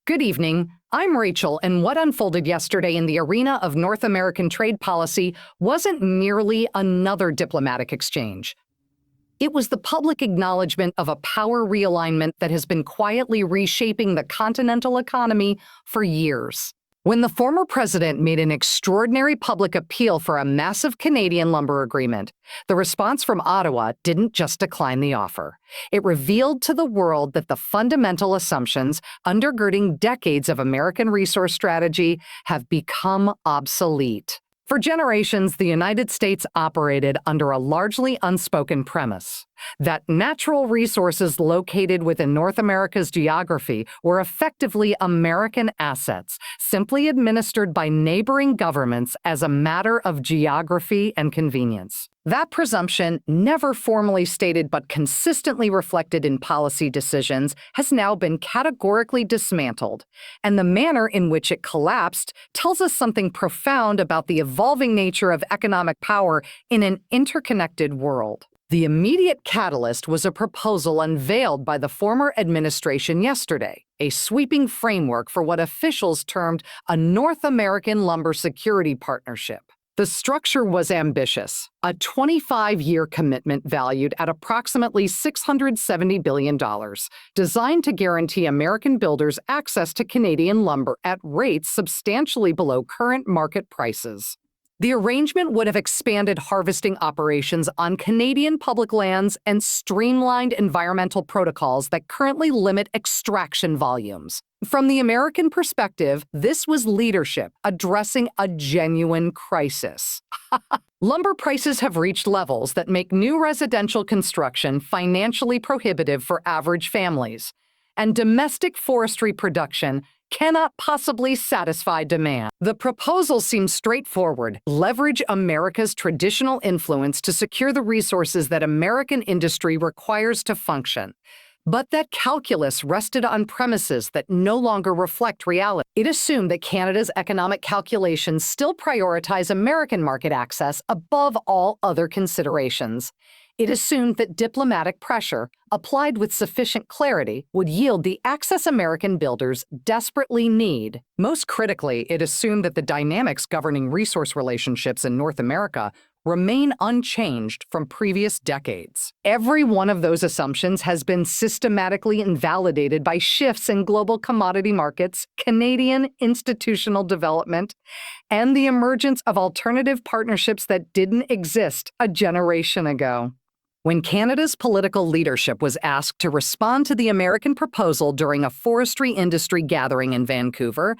Good evening. I'm Rachel, and what unfolded yesterday in the arena of North American trade policy wasn't merely another diplomatic exchange. It was the public acknowledgement of a power realignment that has been quietly reshaping the continental economy for years. When the former president made an extraordinary public appeal for a massive Canadian lumber agreement, the response from Ottawa didn't just decline the offer. It revealed to the world that the fundamental assumptions undergirding decades of American resource strategy have become obsolete. For generations, the United States operated under a largely unspoken premise that natural resources located within North America's geography were effectively American assets, simply administered by neighboring governments as a matter of geography and convenience. That presumption, never formally stated but consistently reflected in policy decisions, has now been categorically dismantled, and the manner in which it collapsed tells us something profound about the evolving nature of economic power in an interconnected world. The immediate catalyst was a proposal unveiled by the former administration yesterday, a sweeping framework for what officials termed a North American Lumber Security Partnership. The structure was ambitious, a 25-year commitment valued at approximately $670 billion, designed to guarantee American builders access to Canadian lumber at rates substantially below current market prices. The arrangement would have expanded harvesting operations on Canadian public lands and streamlined environmental protocols that currently limit extraction volumes. From the American perspective, this was leadership addressing a genuine crisis. Lumber prices have reached levels that make new residential construction financially prohibitive for average families, and domestic forestry production cannot possibly satisfy demand. The proposal seems straightforward: leverage America's traditional influence to secure the resources that American industry requires to function. But that calculus rested on premises that no longer reflect reality. It assumed that Canada's economic calculations still prioritize American market access above all other considerations. It assumed that diplomatic pressure, applied with sufficient clarity, would yield the access American builders desperately need. Most critically, it assumed that the dynamics governing resource relationships in North America remain unchanged from previous decades. Every one of those assumptions has been systematically invalidated by shifts in global commodity markets, Canadian institutional development, and the emergence of alternative partnerships that didn't exist a generation ago. When Canada's political leadership was asked to respond to the American proposal during a forestry industry gathering in Vancouver,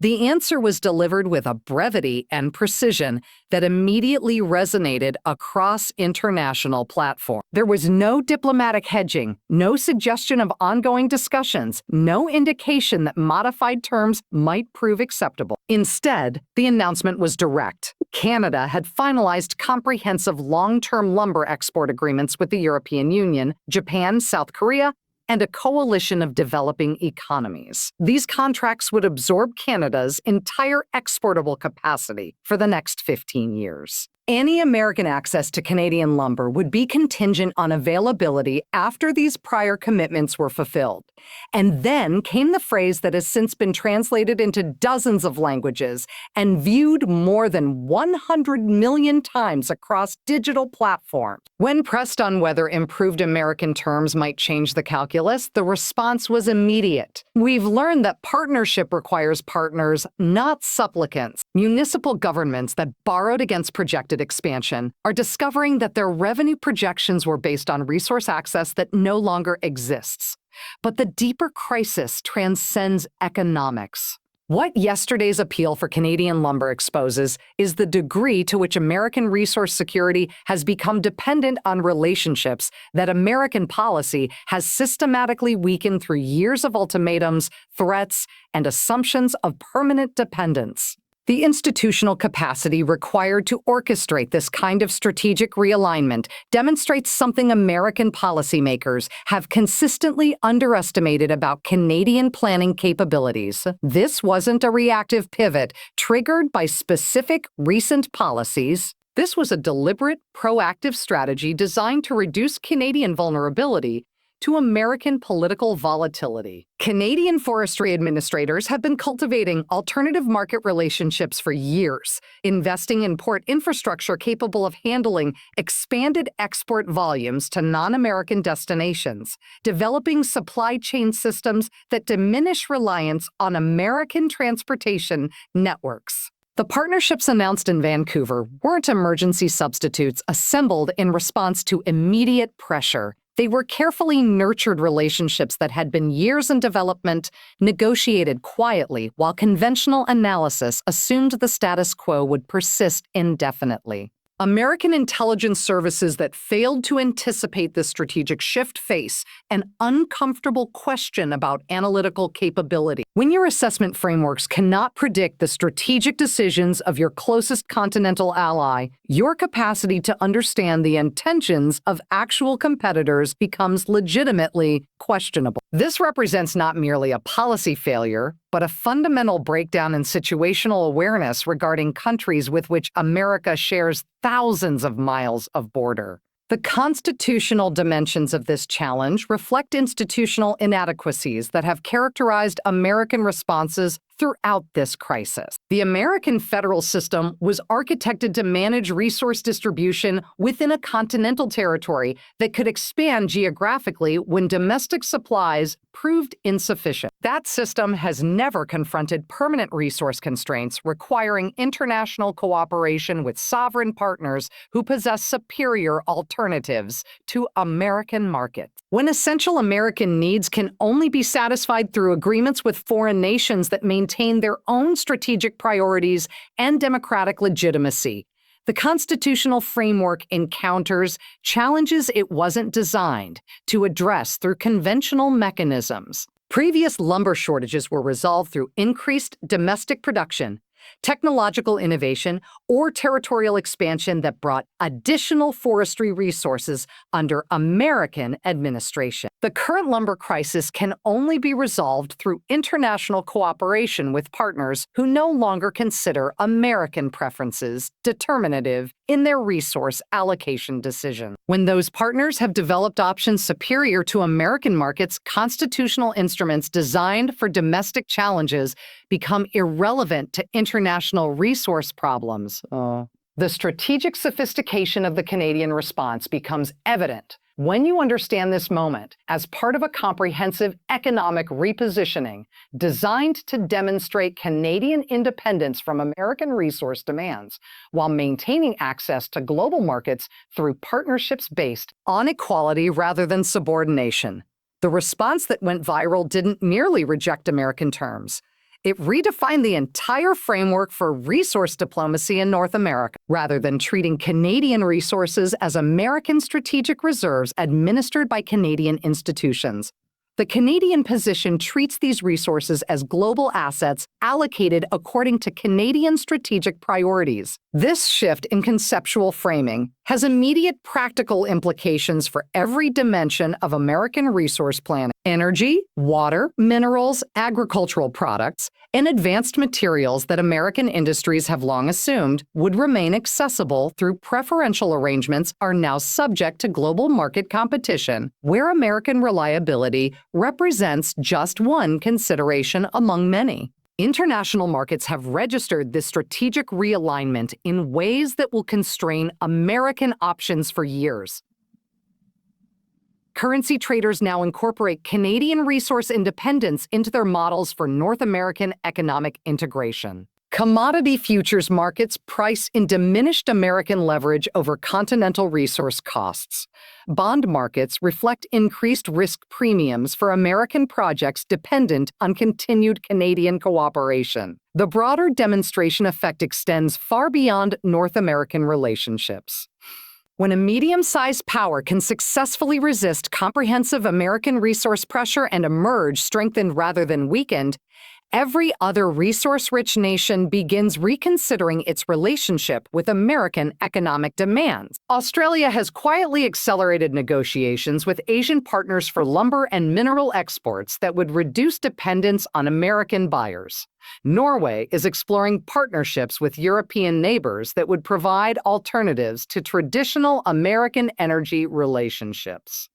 the answer was delivered with a brevity and precision that immediately resonated across international platforms. There was no diplomatic hedging, no suggestion of ongoing discussions, no indication that modified terms might prove acceptable. Instead, the announcement was direct. Canada had finalized comprehensive long-term lumber export agreements with the European Union, Japan, South Korea, and a coalition of developing economies. These contracts would absorb Canada's entire exportable capacity for the next 15 years. Any American access to Canadian lumber would be contingent on availability after these prior commitments were fulfilled. And then came the phrase that has since been translated into dozens of languages and viewed more than 100 million times across digital platforms. When pressed on whether improved American terms might change the calculus, the response was immediate. We've learned that partnership requires partners, not supplicants. Municipal governments that borrowed against projected expansion are discovering that their revenue projections were based on resource access that no longer exists. But the deeper crisis transcends economics. What yesterday's appeal for Canadian lumber exposes is the degree to which American resource security has become dependent on relationships that American policy has systematically weakened through years of ultimatums, threats, and assumptions of permanent dependence. The institutional capacity required to orchestrate this kind of strategic realignment demonstrates something American policymakers have consistently underestimated about Canadian planning capabilities. This wasn't a reactive pivot triggered by specific recent policies. This was a deliberate, proactive strategy designed to reduce Canadian vulnerability to American political volatility. Canadian forestry administrators have been cultivating alternative market relationships for years, investing in port infrastructure capable of handling expanded export volumes to non-American destinations, developing supply chain systems that diminish reliance on American transportation networks. The partnerships announced in Vancouver weren't emergency substitutes assembled in response to immediate pressure. They were carefully nurtured relationships that had been years in development, negotiated quietly, while conventional analysis assumed the status quo would persist indefinitely. American intelligence services that failed to anticipate this strategic shift face an uncomfortable question about analytical capability. When your assessment frameworks cannot predict the strategic decisions of your closest continental ally, your capacity to understand the intentions of actual competitors becomes legitimately questionable. This represents not merely a policy failure, but a fundamental breakdown in situational awareness regarding countries with which America shares thousands of miles of border. The constitutional dimensions of this challenge reflect institutional inadequacies that have characterized American responses throughout this crisis. The American federal system was architected to manage resource distribution within a continental territory that could expand geographically when domestic supplies proved insufficient. That system has never confronted permanent resource constraints requiring international cooperation with sovereign partners who possess superior alternatives to American markets. When essential American needs can only be satisfied through agreements with foreign nations that maintain their own strategic priorities and democratic legitimacy, the constitutional framework encounters challenges it wasn't designed to address through conventional mechanisms. Previous lumber shortages were resolved through increased domestic production, technological innovation, or territorial expansion that brought additional forestry resources under American administration. The current lumber crisis can only be resolved through international cooperation with partners who no longer consider American preferences determinative in their resource allocation decision. When those partners have developed options superior to American markets, constitutional instruments designed for domestic challenges become irrelevant to international resource problems. The strategic sophistication of the Canadian response becomes evident when you understand this moment as part of a comprehensive economic repositioning designed to demonstrate Canadian independence from American resource demands while maintaining access to global markets through partnerships based on equality rather than subordination. The response that went viral didn't merely reject American terms. It redefined the entire framework for resource diplomacy in North America, rather than treating Canadian resources as American strategic reserves administered by Canadian institutions. The Canadian position treats these resources as global assets allocated according to Canadian strategic priorities. This shift in conceptual framing has immediate practical implications for every dimension of American resource planning: energy, water, minerals, agricultural products, and advanced materials that American industries have long assumed would remain accessible through preferential arrangements are now subject to global market competition, where American reliability represents just one consideration among many. International markets have registered this strategic realignment in ways that will constrain American options for years. Currency traders now incorporate Canadian resource independence into their models for North American economic integration. Commodity futures markets price in diminished American leverage over continental resource costs. Bond markets reflect increased risk premiums for American projects dependent on continued Canadian cooperation. The broader demonstration effect extends far beyond North American relationships. When a medium-sized power can successfully resist comprehensive American resource pressure and emerge strengthened rather than weakened, every other resource-rich nation begins reconsidering its relationship with American economic demands. Australia has quietly accelerated negotiations with Asian partners for lumber and mineral exports that would reduce dependence on American buyers. Norway is exploring partnerships with European neighbors that would provide alternatives to traditional American energy relationships.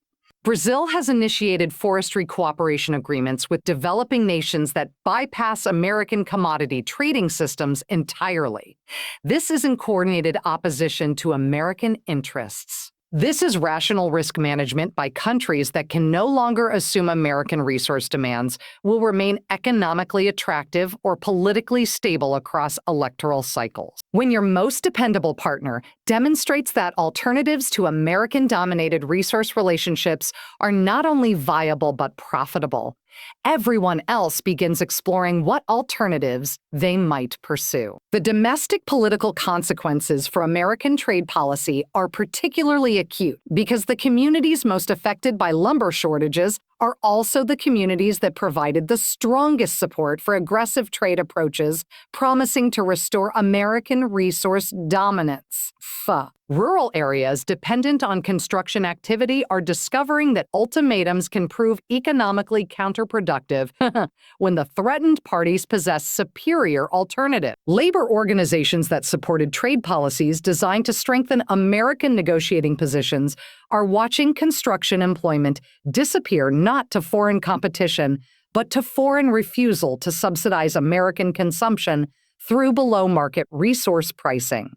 Brazil has initiated forestry cooperation agreements with developing nations that bypass American commodity trading systems entirely. This is in coordinated opposition to American interests. This is rational risk management by countries that can no longer assume American resource demands will remain economically attractive or politically stable across electoral cycles. When your most dependable partner demonstrates that alternatives to American-dominated resource relationships are not only viable but profitable, everyone else begins exploring what alternatives they might pursue. The domestic political consequences for American trade policy are particularly acute because the communities most affected by lumber shortages are also the communities that provided the strongest support for aggressive trade approaches promising to restore American resource dominance. Rural areas dependent on construction activity are discovering that ultimatums can prove economically counterproductive when the threatened parties possess superior alternatives. Labor organizations that supported trade policies designed to strengthen American negotiating positions are watching construction employment disappear not to foreign competition, but to foreign refusal to subsidize American consumption through below-market resource pricing.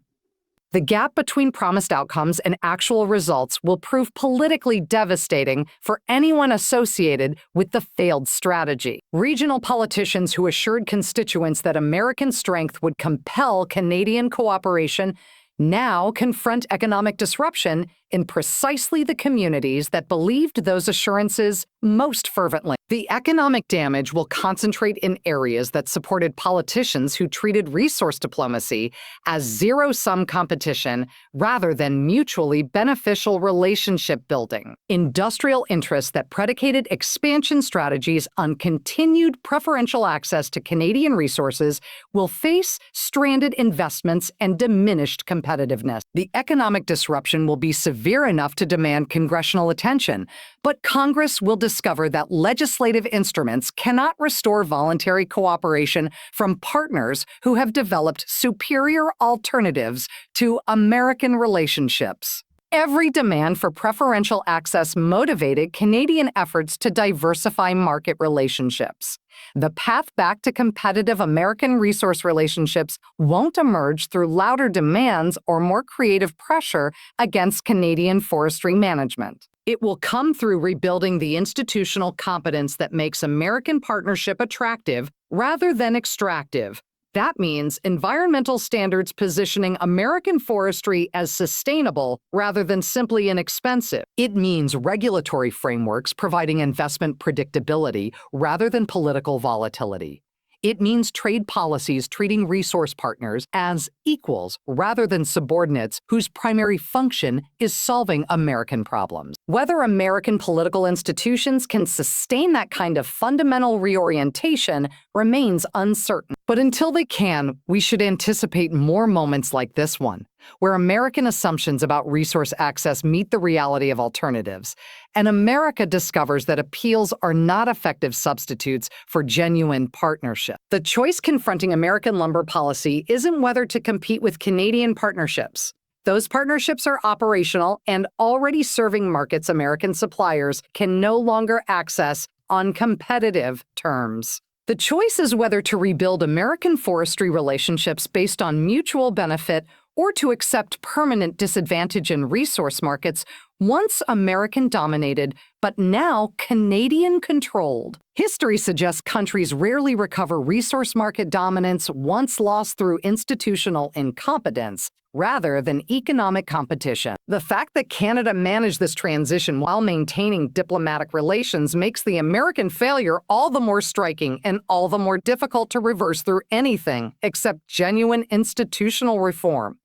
The gap between promised outcomes and actual results will prove politically devastating for anyone associated with the failed strategy. Regional politicians who assured constituents that American strength would compel Canadian cooperation now confront economic disruption in precisely the communities that believed those assurances most fervently. The economic damage will concentrate in areas that supported politicians who treated resource diplomacy as zero-sum competition rather than mutually beneficial relationship building. Industrial interests that predicated expansion strategies on continued preferential access to Canadian resources will face stranded investments and diminished competitiveness. The economic disruption will be severe enough to demand congressional attention, but Congress will discover that legislative instruments cannot restore voluntary cooperation from partners who have developed superior alternatives to American relationships. Every demand for preferential access motivated Canadian efforts to diversify market relationships. The path back to competitive American resource relationships won't emerge through louder demands or more creative pressure against Canadian forestry management. It will come through rebuilding the institutional competence that makes American partnership attractive rather than extractive. That means environmental standards positioning American forestry as sustainable rather than simply inexpensive. It means regulatory frameworks providing investment predictability rather than political volatility. It means trade policies treating resource partners as equals rather than subordinates whose primary function is solving American problems. Whether American political institutions can sustain that kind of fundamental reorientation remains uncertain. But until they can, we should anticipate more moments like this one, where American assumptions about resource access meet the reality of alternatives, and America discovers that appeals are not effective substitutes for genuine partnership. The choice confronting American lumber policy isn't whether to compete with Canadian partnerships. Those partnerships are operational and already serving markets American suppliers can no longer access on competitive terms. The choice is whether to rebuild American forestry relationships based on mutual benefit or to accept permanent disadvantage in resource markets once American-dominated, but now Canadian-controlled. History suggests countries rarely recover resource market dominance once lost through institutional incompetence rather than economic competition. The fact that Canada managed this transition while maintaining diplomatic relations makes the American failure all the more striking and all the more difficult to reverse through anything except genuine institutional reform.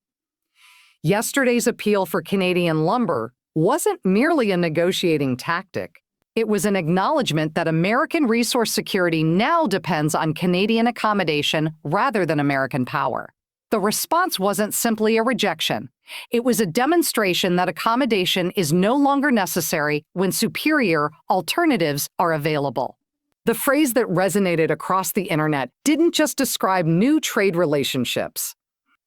Yesterday's appeal for Canadian lumber wasn't merely a negotiating tactic. It was an acknowledgement that American resource security now depends on Canadian accommodation rather than American power. The response wasn't simply a rejection. It was a demonstration that accommodation is no longer necessary when superior alternatives are available. The phrase that resonated across the internet didn't just describe new trade relationships.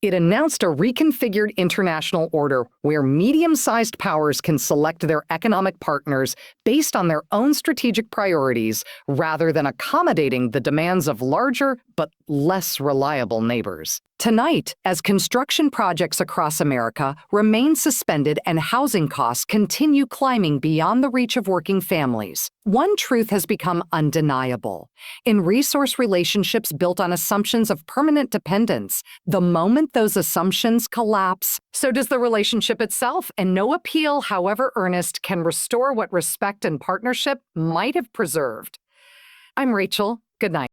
It announced a reconfigured international order where medium-sized powers can select their economic partners based on their own strategic priorities rather than accommodating the demands of larger but less reliable neighbors. Tonight, as construction projects across America remain suspended and housing costs continue climbing beyond the reach of working families, one truth has become undeniable. In resource relationships built on assumptions of permanent dependence, the moment those assumptions collapse, so does the relationship itself, and no appeal, however earnest, can restore what respect and partnership might have preserved. I'm Rachel. Good night.